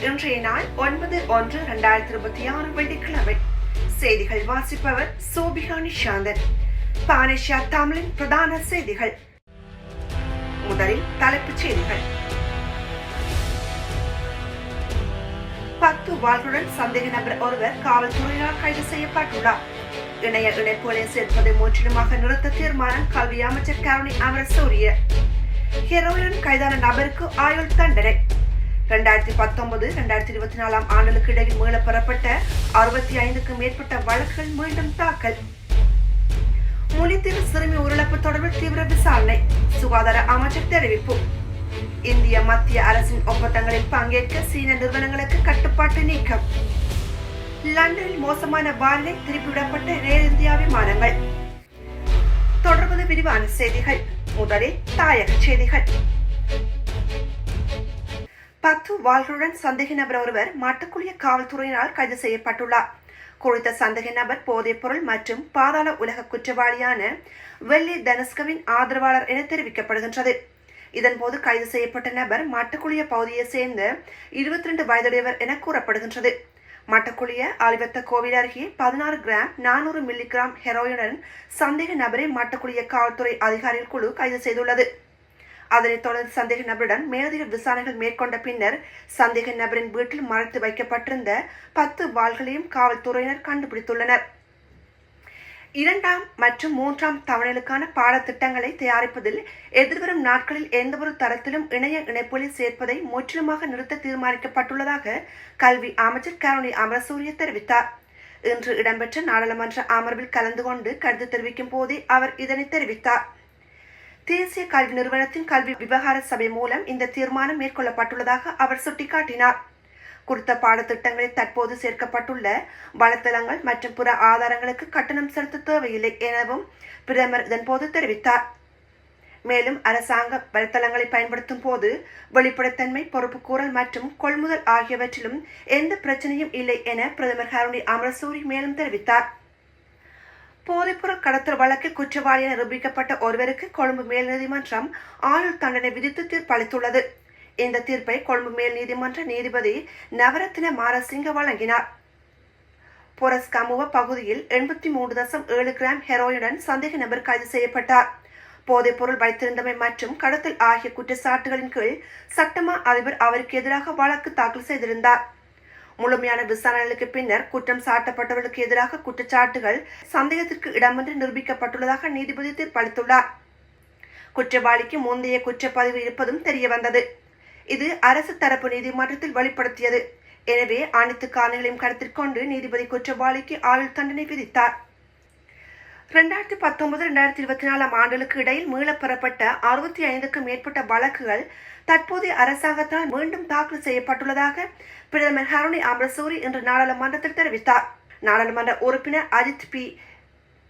இன்றைய நாள் 9/1/2026 வெள்ளிக்கிழமை. செய்திகள் வாசிப்பவர் சோபிகா நிஷாந்தன். பானிஷா தமிழின் பிரதான செய்திகள். முதலில் தலைப்புச் செய்திகள். 10 வாள்களுடன் சந்தேக நபர் ஒருவர் காவல்துறையினால் கைது செய்யப்பட்டுள்ளார். இணைய இணைப்புகளை சேர்ப்பதை முற்றிலுமாக நிறுத்த தீர்மானம் கல்வி அமைச்சர் கருணை அமரசூரிய. ஹெரோயின் கைதான நபருக்கு ஆயுள் தண்டனை. 2019-2024 ஆண்டுகளுக்கு இடையில் மீளப்பெறப்பட்ட 65க்கும் மேற்பட்ட வழக்குகள் மீண்டும் தாக்கல். முல்லைத்தீவு சிறுமி உயிரிழப்பு தொடர்பில் தீவிர விசாரணை, சுகாதார அமைச்சர் தெரிவிப்பு. இந்திய மத்திய அரசின் ஒப்பந்தங்களில் பங்கேற்க சீன நிறுவனங்களுக்கு கட்டுப்பாட்டு நீக்கம். லண்டனில் மோசமான வானிலை, திருப்பிவிடப்பட்ட ஏர் இந்தியா விமானங்கள். தொடர்பது விரிவான செய்திகள். முதலில் தாயக செய்திகள். 10 வாள்களுடன் சந்தேக நபர் ஒருவர் மட்டக்குழிய காவல்துறையினால் கைது செய்யப்பட்டுள்ளார். குறித்த சந்தேக நபர் போதைப் பொருள் மற்றும் பாதாள உலக குற்றவாளியான வெள்ளி தனஸ்கவின் ஆதரவாளர் என தெரிவிக்கப்படுகின்றது. இதன்போது கைது செய்யப்பட்ட நபர் மட்டக்குழிய பகுதியை சேர்ந்த 22 வயதுடையவர் என கூறப்படுகின்றது. மட்டக்குழிய ஆலிவத்த கோவில் அருகே 16 கிராம் 400 மில்லிகிராம் ஹெரோயினுடன் சந்தேக நபரை மட்டக்குழிய காவல்துறை அதிகாரிகள் குழு கைது செய்துள்ளது. அதனைத் தொடர்ந்து சந்தேக நபருடன் மேலதிக விசாரணைகள் மேற்கொண்ட பின்னர் சந்தேக நபரின் வீட்டில் மறைத்து வைக்கப்பட்டிருந்த 10 வாள்களையும் காவல்துறையினர் கண்டுபிடித்துள்ளனர். 2ஆம் மற்றும் 3ஆம் தவணைகளுக்கான பாடத்திட்டங்களை தயாரிப்பதில் எதிர்வரும் நாட்களில் எந்தவொரு தரத்திலும் இணைய இணைப்புகளை சேர்ப்பதை முற்றிலுமாக நிறுத்த தீர்மானிக்கப்பட்டுள்ளதாக கல்வி அமைச்சர் கருணை அமரசூரிய தெரிவித்தார். இன்று இடம்பெற்ற நாடாளுமன்ற அமர்வில் கலந்து கொண்டு கருத்து தெரிவிக்கும் போதே அவர் இதனை தெரிவித்தார். தேசிய கல்வி நிறுவனத்தின் கல்வி விவகார சபை மூலம் இந்த தீர்மானம் மேற்கொள்ளப்பட்டுள்ளதாக அவர் சுட்டிக்காட்டினார். குறித்த பாடத்திட்டங்களில் தற்போது சேர்க்கப்பட்டுள்ள வலைத்தளங்கள் மற்றும் பிற ஆதாரங்களுக்கு கட்டணம் செலுத்த தேவையில்லை எனவும் பிரதமர் இதன்போது தெரிவித்தார். மேலும் அரசாங்க வலைத்தளங்களை பயன்படுத்தும் போது வெளிப்படைத்தன்மை, பொறுப்புக்கூறல் மற்றும் கொள்முதல் ஆகியவற்றிலும் எந்த பிரச்சனையும் இல்லை என பிரதமர் கருணை அமரசூரி மேலும் தெரிவித்தார். போதைப்பொருள் கடத்தல் வழக்கில் குற்றவாளி என நிரூபிக்கப்பட்ட ஒருவருக்கு கொழும்பு மேல் நீதிமன்றம் ஆயுள் தண்டனை விதித்து தீர்ப்பளித்துள்ளது. இந்த தீர்ப்பை கொழும்பு மேல் நீதிமன்ற நீதிபதி நவரத்ன மாரசிங்க வழங்கினார். பொரஸ்கமுவ பகுதியில் 83.7 கிராம் ஹெரோயினுடன் சந்தேக நபர் கைது செய்யப்பட்டார். போதைப்பொருள் வைத்திருந்தமை மற்றும் கடத்தல் ஆகிய குற்றச்சாட்டுகளின் கீழ் சட்டமா அதிபர் அவருக்கு எதிராக வழக்கு தாக்கல் செய்திருந்தார். முழுமையான விசாரணைகளுக்கு பின்னர் குற்றம் சாட்டப்பட்டவர்களுக்கு எதிராக குற்றச்சாட்டுகள் சந்தேகத்திற்கு இடமின்றி நிரூபிக்கப்பட்டுள்ளதாக நீதிபதி தீர்ப்பளித்துள்ளார். குற்றவாளிக்கு முந்தைய குற்றப்பதிவு இருப்பதும் தெரியவந்தது. இது அரசு தரப்பு நீதிமன்றத்தில் வெளிப்படுத்தியது. எனவே அனைத்து காரணிகளையும் கருத்தில் கொண்டு நீதிபதி குற்றவாளிக்கு ஆயுள் தண்டனை விதித்தார். 2019-2024 ஆண்டுகளுக்கு இடையில் மீளப்பெறப்பட்ட 65க்கும் மேற்பட்ட வழக்குகள் தற்போதைய அரசாங்கத்தால் மீண்டும் தாக்கல் செய்யப்பட்டுள்ளதாக பிரதமர் கருணை அமரசூரி இன்று நாடாளுமன்றத்தில் தெரிவித்தார். நாடாளுமன்ற உறுப்பினர் அஜித் பி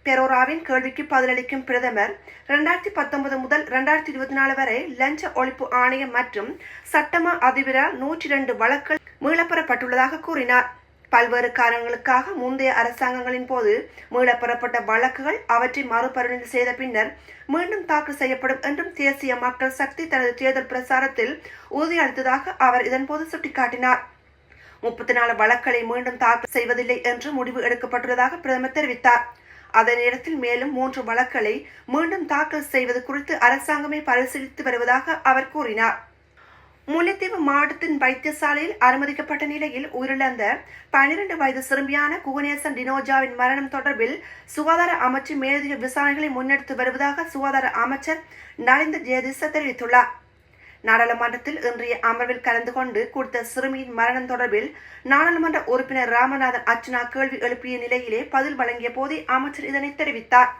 பெரோராவின் கேள்விக்கு பதிலளிக்கும் பிரதமர் 2019 முதல் 2024 வரை லஞ்ச ஒழிப்பு ஆணையம் மற்றும் சட்டமா அதிபரால் 102 வழக்குகள் மீளப்பெறப்பட்டுள்ளதாக கூறினார். பல்வேறு காரணங்களுக்காக முந்தைய அரசாங்கங்களின் போது மீளப்பெறப்பட்ட வழக்குகள் அவற்றை மறுபரிசீலனை செய்த பின்னர் மீண்டும் தாக்கல் செய்யப்படும் என்றும் தேசிய மக்கள் சக்தி தனது தேர்தல் பிரசாரத்தில் உறுதியளித்ததாக அவர் இதன்போது சுட்டிக்காட்டினார். 34 வழக்குகளை மீண்டும் தாக்கல் செய்வதில்லை என்று முடிவு எடுக்கப்பட்டுள்ளதாக பிரதமர் தெரிவித்தார். அதே நேரத்தில் மேலும் 3 வழக்குகளை மீண்டும் தாக்கல் செய்வது குறித்து அரசாங்கமே பரிசீலித்து வருவதாக அவர் கூறினார். முல்லைத்தீவு மாவட்டத்தின் வைத்தியசாலையில் அனுமதிக்கப்பட்ட நிலையில் உயிரிழந்த 12 வயது சிறுமியான குகனேசன் டினோஜாவின் மரணம் தொடர்பில் சுகாதார அமைச்சு மேலதிக விசாரணைகளை முன்னெடுத்து வருவதாக சுகாதார அமைச்சர் நலிந்த ஜெயதிச தெரிவித்துள்ளார். நாடாளுமன்றத்தில் இன்றைய அமர்வில் கலந்து கொண்டு குறித்த சிறுமியின் மரணம் தொடர்பில் நாடாளுமன்ற உறுப்பினர் ராமநாதன் அர்ச்சனா கேள்வி எழுப்பிய நிலையிலே பதில் வழங்கிய போதே அமைச்சர் இதனை தெரிவித்தார்.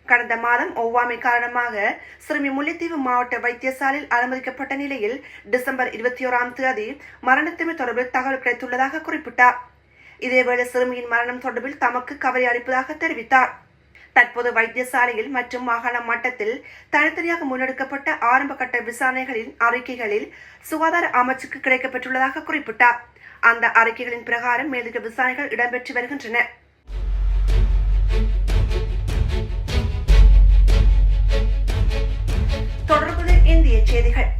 கடந்த மாதம் ஒவ்வாமை காரணமாக சிறுமி முல்லைத்தீவு மாவட்ட வைத்தியசாலையில் அனுமதிக்கப்பட்ட நிலையில் டிசம்பர் 21ஆம் தேதி மரணத்தின் தொடர்பில் தகவல் கிடைத்துள்ளதாக குறிப்பிட்டார். இதேவேளை சிறுமியின் மரணம் தொடர்பில் தமக்கு கவலை அளிப்பதாக தெரிவித்தார். தற்போது வைத்தியசாலையில் மற்றும் மாகாண மட்டத்தில் தனித்தனியாக முன்னெடுக்கப்பட்ட ஆரம்ப கட்ட விசாரணைகளின் அறிக்கைகளில் சுகாதார அமைச்சுக்கு கிடைக்கப்பெற்றுள்ளதாக குறிப்பிட்டார். அந்த அறிக்கைகளின் பிரகாரம் மேலதிக விசாரணைகள் இடம்பெற்று வருகின்றன. தொடர்புடைய இந்திய செய்திகள்.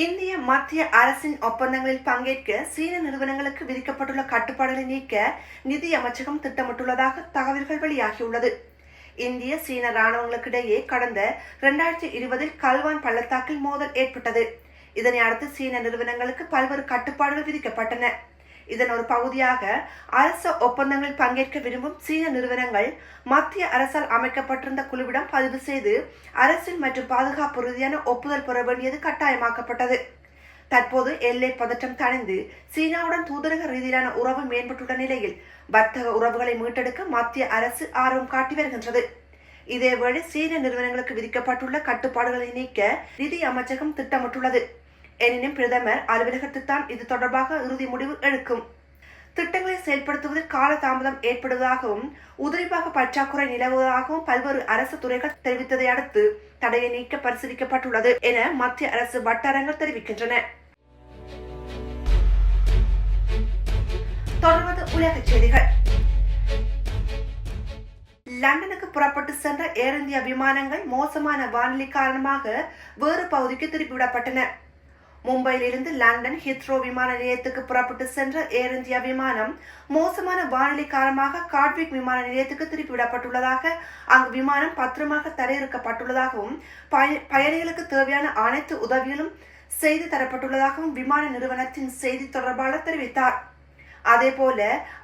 இந்திய மத்திய அரசின் ஒப்பந்தங்களில் பங்கேற்க சீன நிறுவனங்களுக்கு விதிக்கப்பட்டுள்ள கட்டுப்பாடுகளை நீக்க நிதி அமைச்சகம் திட்டமிட்டுள்ளதாக தகவல்கள் வெளியாகியுள்ளது. இந்திய சீன ராணுவங்களுக்கிடையே கடந்த 2020 கல்வான் பள்ளத்தாக்கில் மோதல் ஏற்பட்டது. இதனை அடுத்து சீன நிறுவனங்களுக்கு பல்வேறு கட்டுப்பாடுகள் விதிக்கப்பட்டன. இதன் ஒரு பகுதியாக அரசு ஒப்பந்தங்களில் பங்கேற்க விரும்பும் சீன நிறுவனங்கள் மத்திய அரசால் அமைக்கப்பட்டிருந்த குழுவிடம் பதிவு செய்து அரசியல் மற்றும் பாதுகாப்பு ரீதியான ஒப்புதல் பெற வேண்டியது கட்டாயமாக்கப்பட்டது. தற்போது எல்லை பதற்றம் தணிந்து சீனாவுடன் தூதரக ரீதியிலான உறவு மேம்பட்டுள்ள நிலையில் வர்த்தக உறவுகளை மீட்டெடுக்க மத்திய அரசு ஆர்வம் காட்டி வருகின்றது. இதேவேளை சீன நிறுவனங்களுக்கு விதிக்கப்பட்டுள்ள கட்டுப்பாடுகளை நீக்க நிதி அமைச்சகம் திட்டமிட்டுள்ளது. எனினும் பிரதமர் அலுவலகத்துத்தான் இது தொடர்பாக இறுதி முடிவு எடுக்கும். திட்டங்களை செயல்படுத்துவதில் காலதாமதம் ஏற்படுவதாகவும் உதிரிபாக பற்றாக்குறை நிலவுவதாகவும் பல்வேறு அரசு துறைகள் தெரிவித்ததை அடுத்து தடையை நீக்க பரிசீலிக்கப்பட்டுள்ளது என மத்திய அரசு வட்டாரங்கள் தெரிவிக்கின்றன. தொடர்வது உலகச் செய்திகள். லண்டனுக்கு புறப்பட்டு சென்ற ஏர் இந்தியா விமானங்கள் மோசமான வானிலை காரணமாக வேறு பகுதிக்கு திருப்பிவிடப்பட்டன. மும்பையிலிருந்து லண்டன் ஹீத்ரோ விமான நிலையத்துக்கு புறப்பட்டு சென்ற ஏர் இந்தியா விமானம் மோசமான வானிலை காரணமாக காட்விக் விமான நிலையத்துக்கு திருப்பிவிடப்பட்டுள்ளதாக, அங்கு விமானம் பத்திரமாக தரையிறக்கப்பட்டுள்ளதாகவும் பயணிகளுக்கு தேவையான அனைத்து உதவிகளும் செய்து தரப்பட்டுள்ளதாகவும் விமான நிறுவனத்தின் செய்தி தொடர்பாளர் தெரிவித்தார். அதேபோல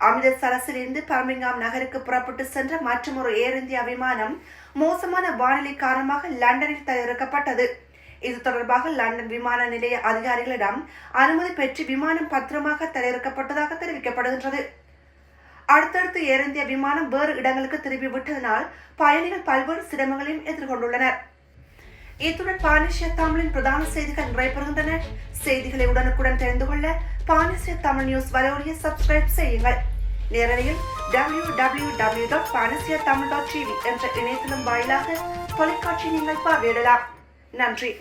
அமிர்தசரஸிலிருந்து பர்மிங்காம் நகருக்கு புறப்பட்டு சென்ற மற்றொரு ஏர் இந்தியா விமானம் மோசமான வானிலை காரணமாக லண்டனில் தரையிறக்கப்பட்டது. இது தொடர்பாக லண்டன் விமான நிலைய அதிகாரிகளிடம் அனுமதி பெற்று விமானம் பத்திரமாக தரையிறக்கப்பட்டதாக தெரிவிக்கப்படுகின்றது. அடுத்தடுத்து ஏர் இந்தியா விமானம் வேறு இடங்களுக்கு திரும்பி விட்டதனால் பயணிகள் பல்வேறு சிரமங்களையும் எதிர்கொண்டுள்ளனர். இத்துடன் பானிசிய தமிழின் பிரதான செய்திகள் நிறைவேறுகின்றன. செய்திகளை உடனுக்குடன் தெரிந்து கொள்ள பானிசிய தமிழ் நியூஸ் வலையொலியை சப்ஸ்கிரைப் செய்யுங்கள். நேரடியில் www.panisiatamil.tv என்ற இணையதளம் வாயிலாக தொலைக்காட்சி நீங்கள் பார்வையிடலாம். நன்றி.